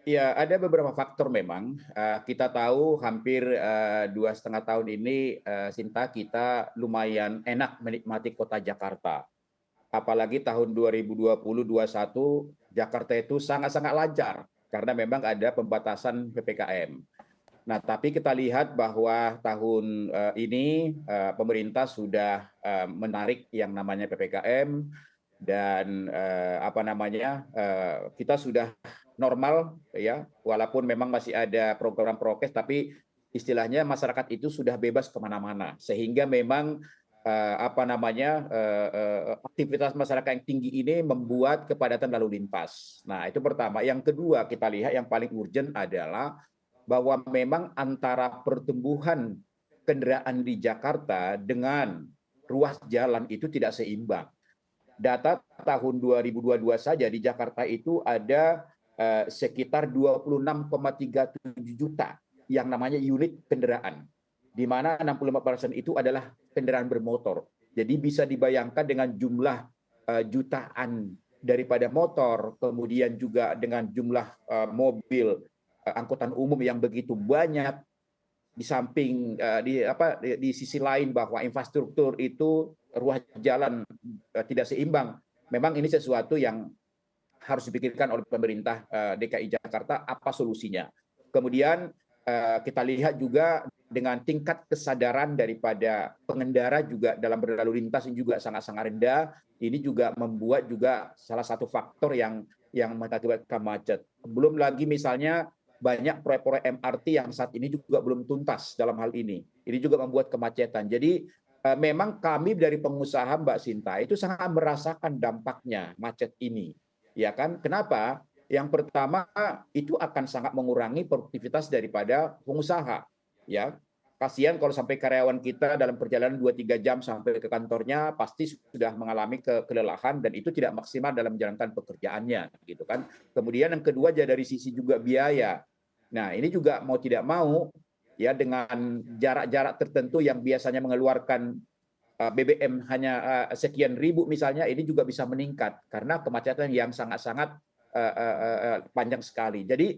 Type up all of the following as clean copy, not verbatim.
Ya, ada beberapa faktor memang. Kita tahu hampir 2,5 tahun ini, Sinta, kita lumayan enak menikmati kota Jakarta. Apalagi tahun 2020-2021, Jakarta itu sangat-sangat lancar karena memang ada pembatasan PPKM. Nah, tapi kita lihat bahwa tahun ini pemerintah sudah menarik yang namanya PPKM dan kita sudah normal ya, walaupun memang masih ada program prokes, tapi istilahnya masyarakat itu sudah bebas kemana-mana, sehingga memang aktivitas masyarakat yang tinggi ini membuat kepadatan lalu lintas. Nah, itu pertama. Yang kedua, kita lihat yang paling urgent adalah bahwa memang antara pertumbuhan kendaraan di Jakarta dengan ruas jalan itu tidak seimbang. Data tahun 2022 saja di Jakarta itu ada sekitar 26,37 juta yang namanya unit kendaraan, di mana 65% itu adalah kendaraan bermotor. Jadi bisa dibayangkan dengan jumlah jutaan daripada motor, kemudian juga dengan jumlah mobil angkutan umum yang begitu banyak, di samping di sisi lain bahwa infrastruktur itu ruas jalan tidak seimbang. Memang ini sesuatu yang harus dipikirkan oleh pemerintah DKI Jakarta, apa solusinya. Kemudian kita lihat juga dengan tingkat kesadaran daripada pengendara juga dalam berlalu lintas ini juga sangat-sangat rendah. Ini juga membuat juga salah satu faktor yang mengakibatkan macet. Belum lagi misalnya banyak proyek-proyek MRT yang saat ini juga belum tuntas dalam hal ini. Ini juga membuat kemacetan. Jadi memang kami dari pengusaha, Mbak Sinta, itu sangat merasakan dampaknya macet ini. Ya kan? Kenapa? Yang pertama, itu akan sangat mengurangi produktivitas daripada pengusaha. Ya, kasihan kalau sampai karyawan kita dalam perjalanan 2-3 jam sampai ke kantornya pasti sudah mengalami kelelahan dan itu tidak maksimal dalam menjalankan pekerjaannya, gitu kan. Kemudian yang kedua dari sisi juga biaya. Nah, ini juga mau tidak mau ya, dengan jarak-jarak tertentu yang biasanya mengeluarkan BBM hanya sekian ribu misalnya, ini juga bisa meningkat karena kemacetan yang sangat-sangat panjang sekali. Jadi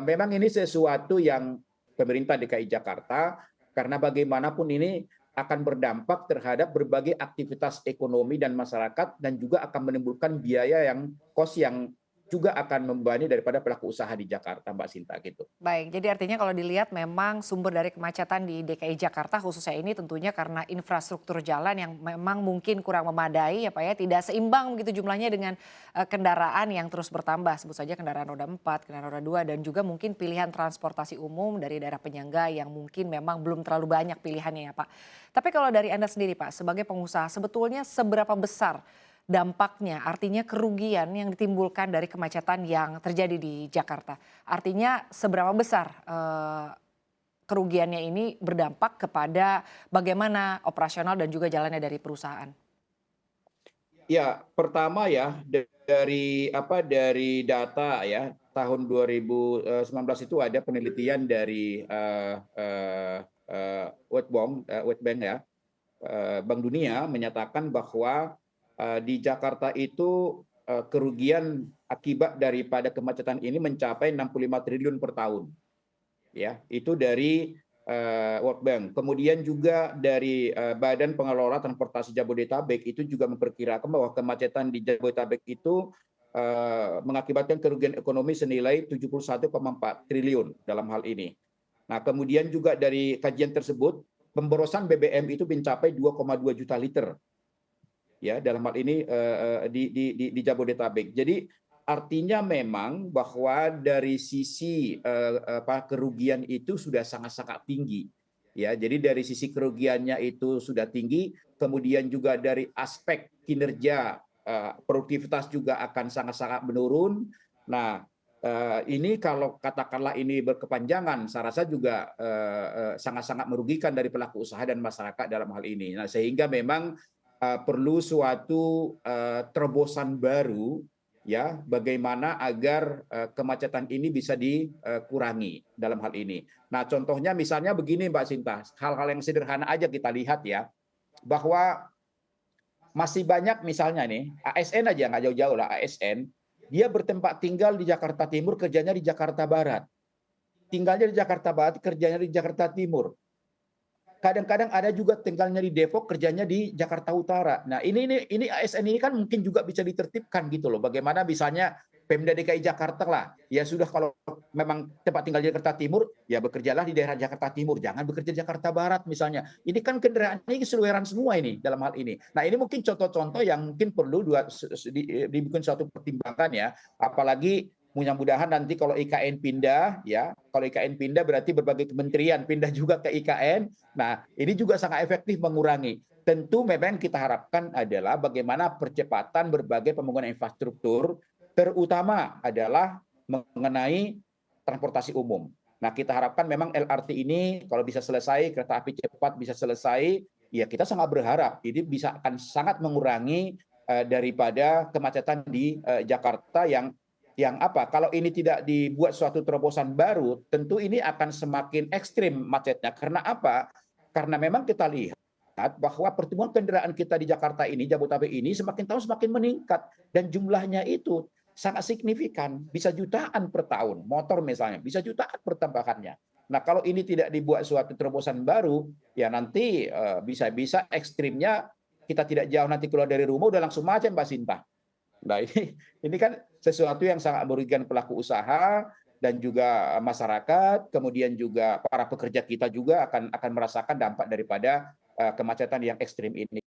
memang ini sesuatu yang pemerintah DKI Jakarta, karena bagaimanapun ini akan berdampak terhadap berbagai aktivitas ekonomi dan masyarakat, dan juga akan menimbulkan biaya yang kos yang juga akan membebani daripada pelaku usaha di Jakarta, Mbak Sinta, gitu. Baik, jadi artinya kalau dilihat memang sumber dari kemacetan di DKI Jakarta khususnya ini tentunya karena infrastruktur jalan yang memang mungkin kurang memadai ya Pak ya, tidak seimbang begitu jumlahnya dengan kendaraan yang terus bertambah, sebut saja kendaraan roda 4, kendaraan roda 2 dan juga mungkin pilihan transportasi umum dari daerah penyangga yang mungkin memang belum terlalu banyak pilihannya ya Pak. Tapi kalau dari Anda sendiri Pak, sebagai pengusaha sebetulnya seberapa besar dampaknya, artinya kerugian yang ditimbulkan dari kemacetan yang terjadi di Jakarta? Artinya seberapa besar kerugiannya ini berdampak kepada bagaimana operasional dan juga jalannya dari perusahaan? Ya, pertama ya, dari data ya, tahun 2019 itu ada penelitian dari World Bank ya, Bank Dunia menyatakan bahwa di Jakarta itu kerugian akibat daripada kemacetan ini mencapai 65 triliun per tahun. Ya, itu dari World Bank. Kemudian juga dari Badan Pengelola Transportasi Jabodetabek itu juga memperkirakan bahwa kemacetan di Jabodetabek itu mengakibatkan kerugian ekonomi senilai 71,4 triliun dalam hal ini. Nah, kemudian juga dari kajian tersebut, pemborosan BBM itu mencapai 2,2 juta liter ya dalam hal ini di Jabodetabek. Jadi artinya memang bahwa dari sisi kerugian itu sudah sangat-sangat tinggi. Ya, jadi dari sisi kerugiannya itu sudah tinggi, kemudian juga dari aspek kinerja produktivitas juga akan sangat-sangat menurun. Nah, ini kalau katakanlah ini berkepanjangan, saya rasa juga sangat-sangat merugikan dari pelaku usaha dan masyarakat dalam hal ini. Nah, sehingga memang perlu suatu terobosan baru ya, bagaimana agar kemacetan ini bisa dikurangi dalam hal ini. Nah, contohnya misalnya begini Mbak Sinta, hal-hal yang sederhana aja kita lihat ya, bahwa masih banyak misalnya nih ASN aja, nggak jauh-jauh lah ASN, dia bertempat tinggal di Jakarta Timur, kerjanya di Jakarta Barat. Tinggalnya di Jakarta Barat, kerjanya di Jakarta Timur. Kadang-kadang ada juga tinggalnya di Depok, kerjanya di Jakarta Utara. Nah, ini ASN ini kan mungkin juga bisa ditertibkan gitu loh. Bagaimana misalnya Pemda DKI Jakarta lah, ya sudah kalau memang tempat tinggal di Jakarta Timur, ya bekerjalah di daerah Jakarta Timur, jangan bekerja di Jakarta Barat misalnya. Ini kan kendaraannya keseluruhan semua ini dalam hal ini. Nah, ini mungkin contoh-contoh yang mungkin perlu dibikin suatu pertimbangan ya, apalagi mudah-mudahan nanti kalau IKN pindah ya, kalau IKN pindah berarti berbagai kementerian pindah juga ke IKN. Nah, ini juga sangat efektif mengurangi. Tentu memang kita harapkan adalah bagaimana percepatan berbagai pembangunan infrastruktur, terutama adalah mengenai transportasi umum. Nah, kita harapkan memang LRT ini kalau bisa selesai, kereta api cepat bisa selesai, ya kita sangat berharap ini bisa akan sangat mengurangi daripada kemacetan di Jakarta yang apa? Kalau ini tidak dibuat suatu terobosan baru, tentu ini akan semakin ekstrim macetnya. Karena apa? Karena memang kita lihat bahwa pertumbuhan kendaraan kita di Jakarta ini, Jabodetabek ini semakin tahun semakin meningkat dan jumlahnya itu sangat signifikan, bisa jutaan per tahun. Motor misalnya bisa jutaan pertambahannya. Nah, kalau ini tidak dibuat suatu terobosan baru, ya nanti bisa-bisa ekstrimnya kita tidak jauh nanti keluar dari rumah udah langsung macet, Mbak Sinta. Nah, ini kan sesuatu yang sangat merugikan pelaku usaha dan juga masyarakat, kemudian juga para pekerja kita juga akan merasakan dampak daripada kemacetan yang ekstrim ini.